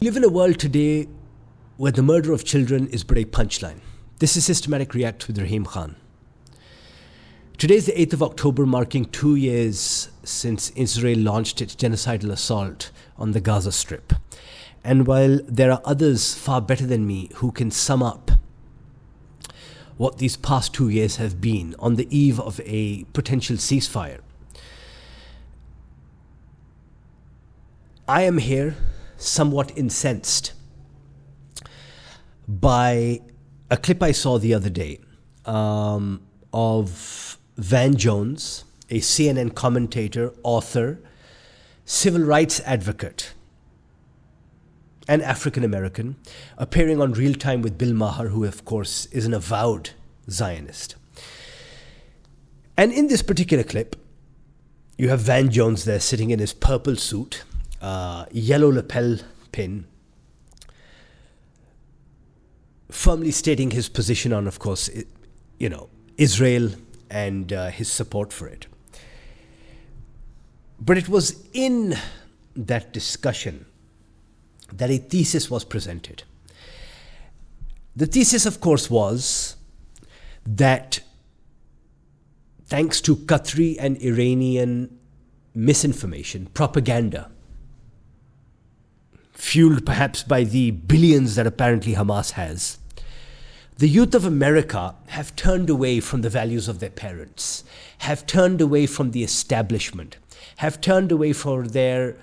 We live in a world today where the murder of children is but a punchline. This is Systematic React with A.Rahim Khan. Today is the 8th of October, marking 2 years since Israel launched its genocidal assault on the Gaza Strip. And while there are others far better than me who can sum up what these past 2 years have been on the eve of a potential ceasefire, I am here somewhat incensed by a clip I saw the other day of Van Jones, a CNN commentator, author, civil rights advocate, and African-American, appearing on Real Time with Bill Maher, who of course is an avowed Zionist. And in this particular clip, you have Van Jones there sitting in his purple suit, yellow lapel pin, firmly stating his position on, of course, Israel and his support for it. But it was in that discussion that a thesis was presented. The thesis, of course, was that thanks to Qatari and Iranian misinformation, propaganda, fueled perhaps by the billions that apparently Hamas has, the youth of America have turned away from the values of their parents, have turned away from the establishment, have turned away from their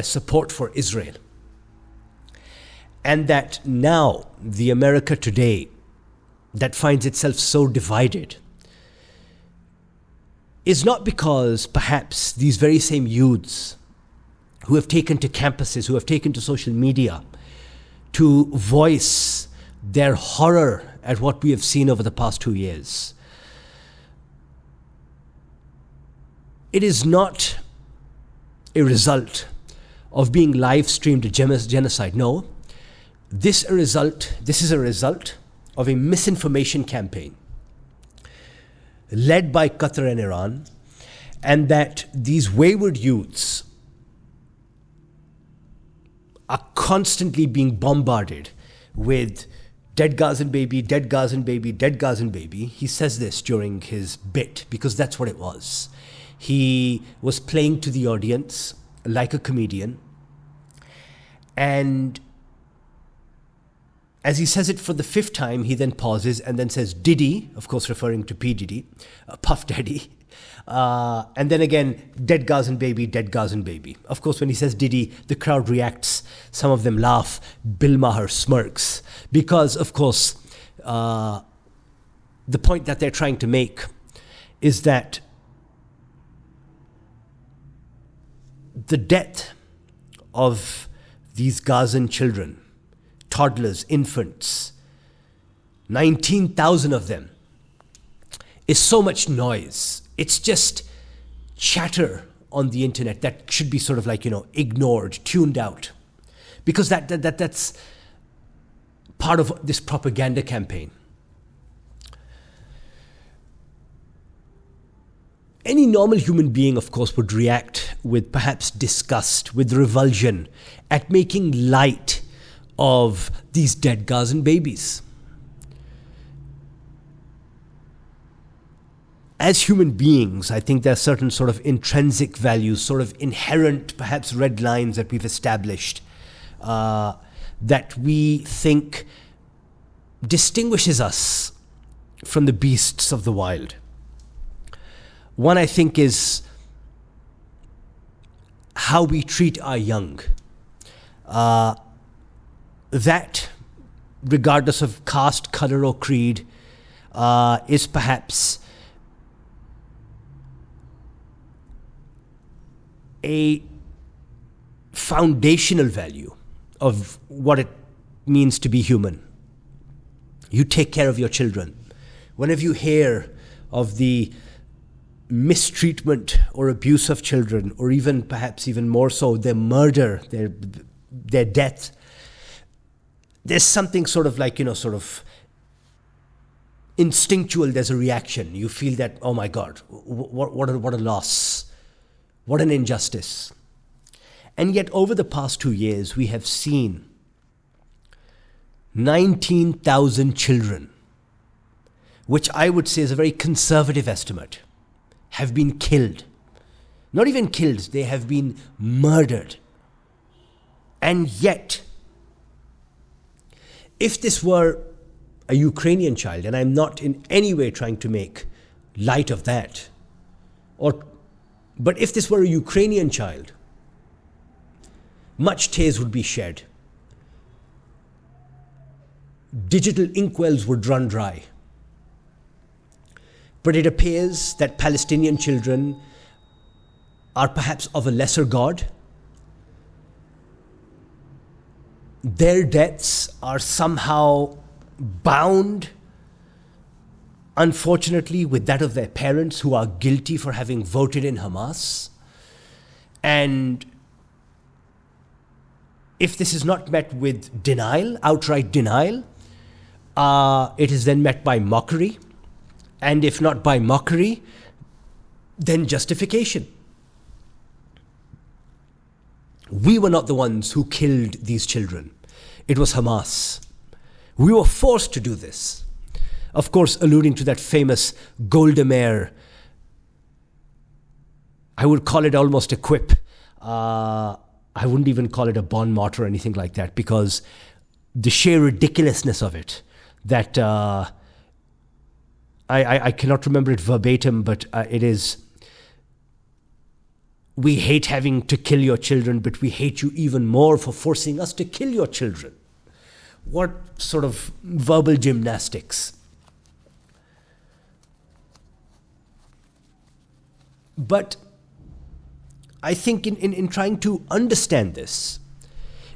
support for Israel. And that now the America today that finds itself so divided is not because perhaps these very same youths who have taken to campuses, who have taken to social media to voice their horror at what we have seen over the past 2 years. It is not a result of being live streamed genocide. No, this is a result of a misinformation campaign led by Qatar and Iran, and that these wayward youths are constantly being bombarded with dead Gazan baby, dead Gazan baby, dead Gazan baby. He says this during his bit because that's what it was. He was playing to the audience like a comedian. And as he says it for the 5th time, he then pauses and then says, Diddy, of course referring to P. Diddy, Puff Daddy. And then again, dead Gazan baby, dead Gazan baby. Of course, when he says Diddy, the crowd reacts. Some of them laugh. Bill Maher smirks. Because, of course, the point that they're trying to make is that the death of these Gazan children, toddlers, infants, 19,000 of them, is so much noise. It's just chatter on the internet that should be sort of like, ignored, tuned out. Because that's part of this propaganda campaign. Any normal human being, of course, would react with perhaps disgust, with revulsion at making light of these dead Gazan babies. As human beings, I think there are certain sort of intrinsic values, sort of inherent, perhaps red lines that we've established that we think distinguishes us from the beasts of the wild. One, I think, is how we treat our young. That, regardless of caste, color, or creed, is perhaps a foundational value of what it means to be human. You take care of your children. Whenever you hear of the mistreatment or abuse of children, or even perhaps even more so, their murder, their death, there's something sort of like, sort of instinctual, there's a reaction. You feel that, oh my God, what a loss. What an injustice. And yet over the past 2 years, we have seen 19,000 children, which I would say is a very conservative estimate, have been killed. Not even killed, they have been murdered. And yet, if this were a Ukrainian child, and I'm not in any way trying to make light of that, but if this were a Ukrainian child, much tears would be shed. Digital inkwells would run dry. But it appears that Palestinian children are perhaps of a lesser God. Their deaths are somehow bound, unfortunately, with that of their parents who are guilty for having voted in Hamas. And if this is not met with denial, outright denial, it is then met by mockery. And if not by mockery, then justification. We were not the ones who killed these children. It was Hamas. We were forced to do this. Of course, alluding to that famous Golda Meir, I would call it almost a quip. I wouldn't even call it a bon mot or anything like that, because the sheer ridiculousness of it, that I cannot remember it verbatim, but it is, we hate having to kill your children, but we hate you even more for forcing us to kill your children. What sort of verbal gymnastics. But I think in trying to understand this,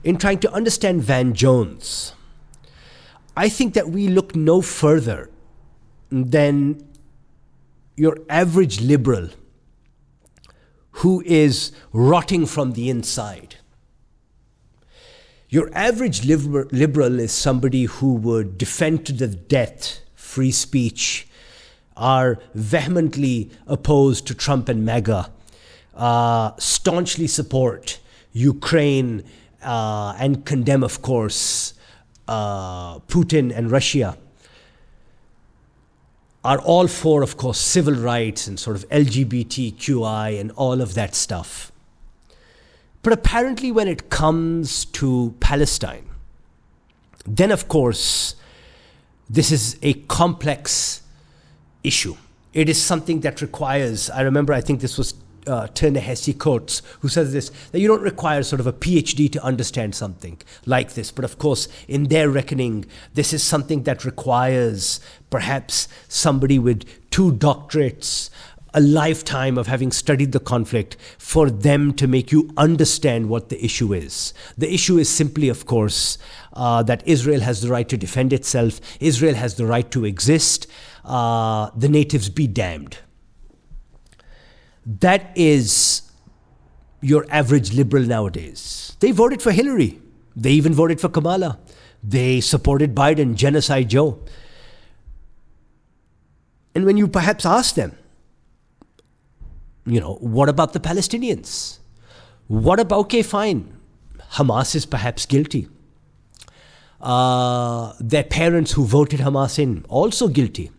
in trying to understand Van Jones, I think that we look no further than your average liberal who is rotting from the inside. Your average liberal is somebody who would defend to the death free speech, are vehemently opposed to Trump and MAGA, staunchly support Ukraine and condemn, of course, Putin and Russia, are all for, of course, civil rights and sort of LGBTQI and all of that stuff. But apparently when it comes to Palestine, then of course, this is a complex issue. It is something that requires, I remember, I think this was Ta-Nehisi Coates who says this, that you don't require sort of a PhD to understand something like this. But of course, in their reckoning, this is something that requires perhaps somebody with 2 doctorates, a lifetime of having studied the conflict for them to make you understand what the issue is. The issue is simply, of course, that Israel has the right to defend itself. Israel has the right to exist. The natives be damned. That is your average liberal nowadays. They voted for Hillary. They even voted for Kamala. They supported Biden, Genocide Joe. And when you perhaps ask them, what about the Palestinians? What about, okay, fine, Hamas is perhaps guilty. Their parents who voted Hamas in, also guilty.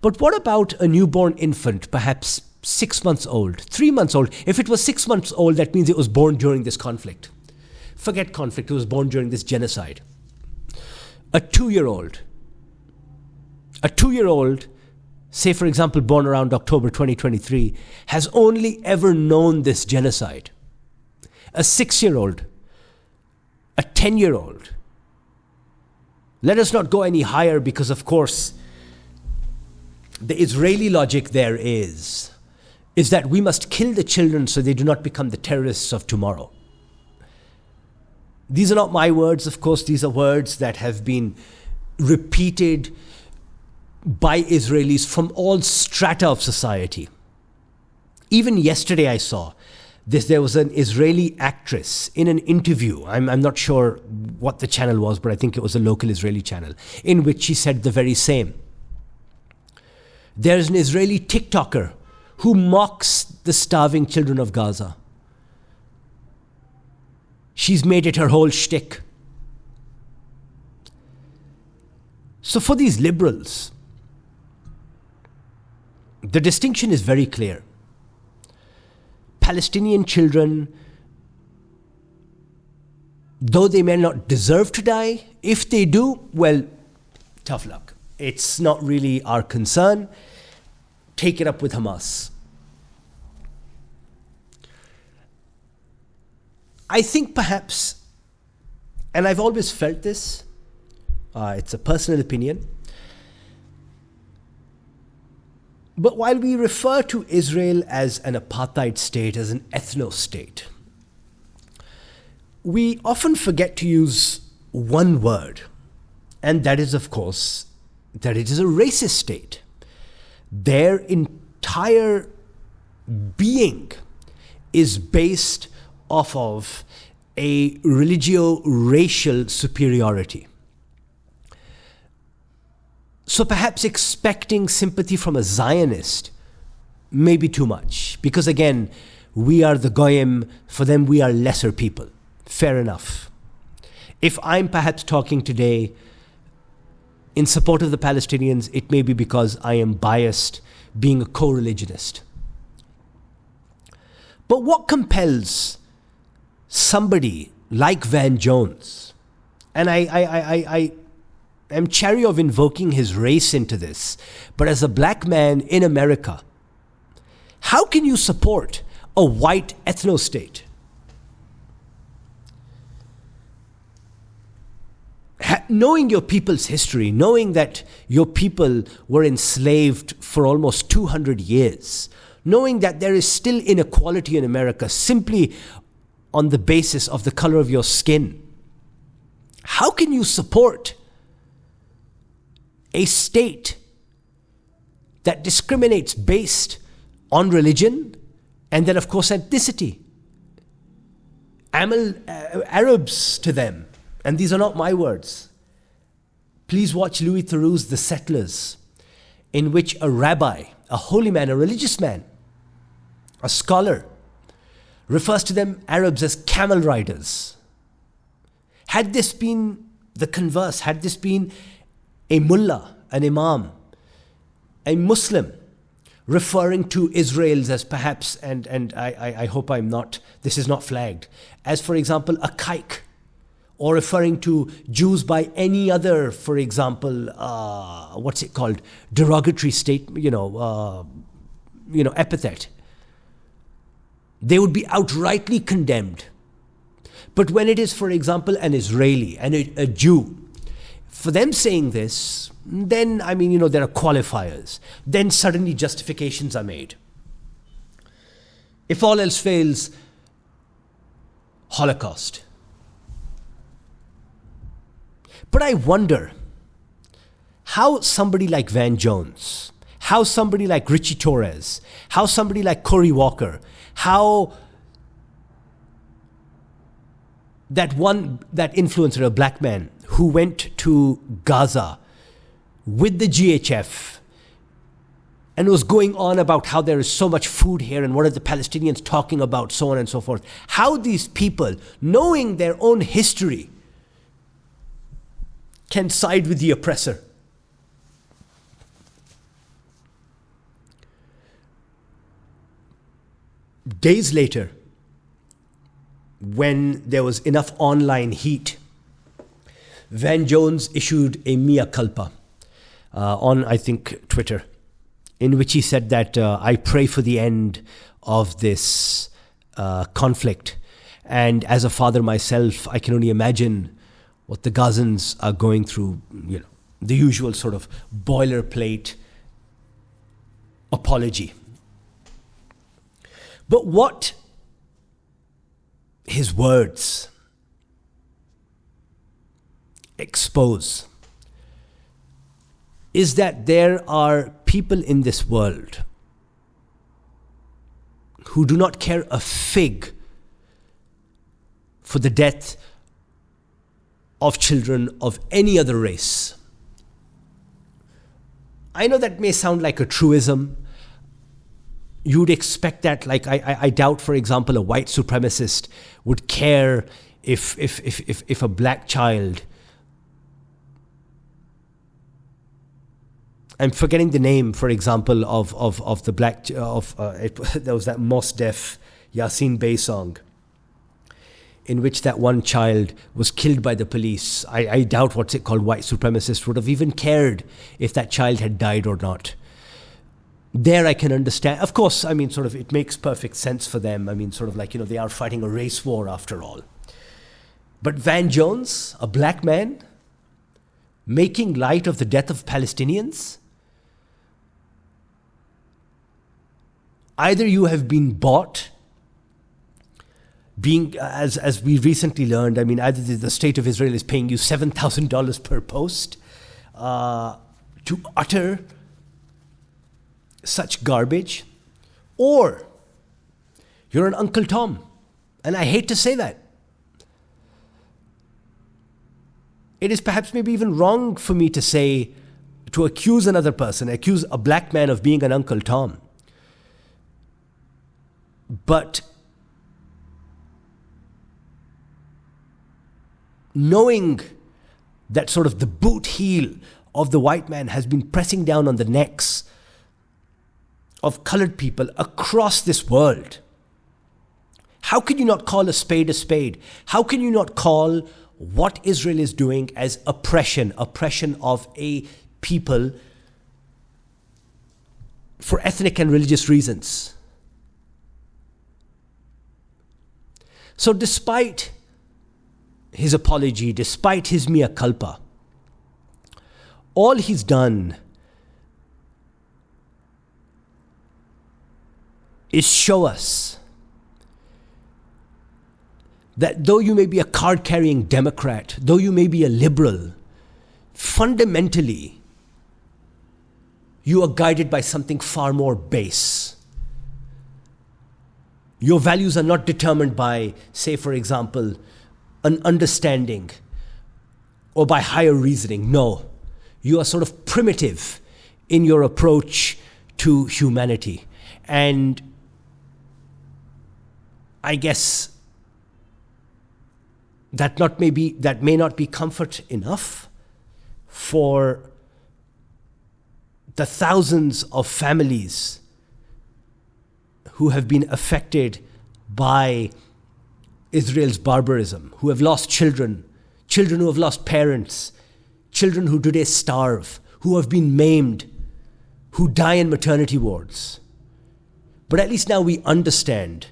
But what about a newborn infant, perhaps 6 months old, 3 months old? If it was 6 months old, that means it was born during this conflict. Forget conflict, it was born during this genocide. A 2-year-old, say for example, born around October 2023, has only ever known this genocide. A 6-year-old, a 10-year-old. Let us not go any higher because, of course, the Israeli logic there is that we must kill the children so they do not become the terrorists of tomorrow. These are not my words, of course. These are words that have been repeated by Israelis from all strata of society. Even yesterday I saw this. There was an Israeli actress in an interview. I'm not sure what the channel was, but I think it was a local Israeli channel, in which she said the very same. There's an Israeli TikToker who mocks the starving children of Gaza. She's made it her whole shtick. So for these liberals, the distinction is very clear. Palestinian children, though they may not deserve to die, if they do, well, tough luck. It's not really our concern. Take it up with Hamas. I think perhaps, and I've always felt this, it's a personal opinion, but while we refer to Israel as an apartheid state, as an ethno-state, we often forget to use one word, and that is, of course, that it is a racist state. Their entire being is based off of a religio-racial superiority. So perhaps expecting sympathy from a Zionist may be too much, because again, we are the Goyim, for them we are lesser people. Fair enough. If I'm perhaps talking today in support of the Palestinians, it may be because I am biased, being a co-religionist. But what compels somebody like Van Jones, and I am chary of invoking his race into this, but as a black man in America, how can you support a white ethno-state? Knowing your people's history, knowing that your people were enslaved for almost 200 years, knowing that there is still inequality in America simply on the basis of the color of your skin, how can you support a state that discriminates based on religion and then, of course, ethnicity? Arabs to them, and these are not my words. Please watch Louis Theroux's The Settlers, in which a rabbi, a holy man, a religious man, a scholar, refers to them Arabs as camel riders. Had this been the converse, had this been a mullah, an imam, a Muslim, referring to Israel's as perhaps, and I hope I'm not, this is not flagged, as for example, a kaik, or referring to Jews by any other, for example, what's it called, derogatory epithet, they would be outrightly condemned. But when it is, for example, an Israeli and a Jew, for them saying this, then, there are qualifiers. Then suddenly justifications are made. If all else fails, Holocaust. But I wonder how somebody like Van Jones, how somebody like Richie Torres, how somebody like Cory Walker, how that influencer, a black man, who went to Gaza with the GHF and was going on about how there is so much food here and what are the Palestinians talking about, so on and so forth. How these people, knowing their own history, can side with the oppressor. Days later, when there was enough online heat, Van Jones issued a mea culpa on, I think, Twitter, in which he said that I pray for the end of this conflict. And as a father myself, I can only imagine what the Gazans are going through, the usual sort of boilerplate apology. But what his words expose is that there are people in this world who do not care a fig for the death of children of any other race. I know that may sound like a truism. You'd expect that, I doubt, for example, a white supremacist would care if a black child, I'm forgetting the name, for example, of the black, there was that Mos Def Yasin Bey song, in which that one child was killed by the police. I doubt what's it called, white supremacists would have even cared if that child had died or not. There I can understand. Of course, I mean, sort of, it makes perfect sense for them. I mean, sort of like, they are fighting a race war after all. But Van Jones, a black man, making light of the death of Palestinians? Either you have been bought, as we recently learned, I mean, either the state of Israel is paying you $7,000 per post to utter such garbage, or you're an Uncle Tom. And I hate to say that. It is perhaps maybe even wrong for me to accuse another person, accuse a black man of being an Uncle Tom. But knowing that sort of the boot heel of the white man has been pressing down on the necks of colored people across this world, how can you not call a spade a spade? How can you not call what Israel is doing as oppression of a people for ethnic and religious reasons? So despite his apology, despite his mea culpa, all he's done is show us that though you may be a card-carrying Democrat, though you may be a liberal, fundamentally, you are guided by something far more base. Your values are not determined by, say, for example, an understanding or by higher reasoning. No, you are sort of primitive in your approach to humanity. And I guess that may not be comfort enough for the thousands of families who have been affected by Israel's barbarism, who have lost children who have lost parents, children who today starve, who have been maimed, who die in maternity wards. But at least now we understand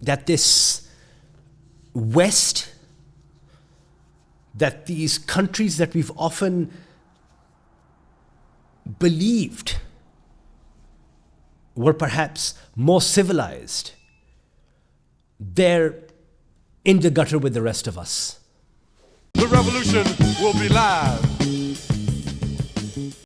that this West, that these countries that we've often believed were perhaps more civilized, they're in the gutter with the rest of us. The revolution will be live.